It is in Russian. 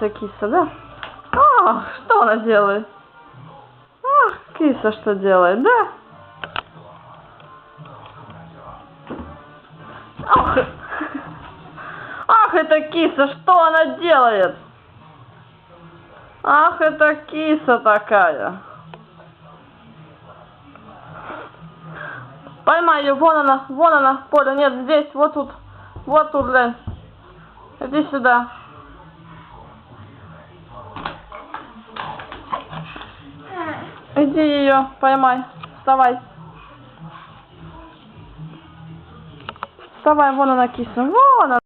киса, да? А, что она делает? Ах, киса что делает, да? Ах, ах, это киса, что она делает? Ах, это киса такая. Поймай ее, вон она, Поля, нет, здесь, вот тут, глянь. Иди сюда. Иди ее, поймай, вставай. Вставай, вон она киса, вон она.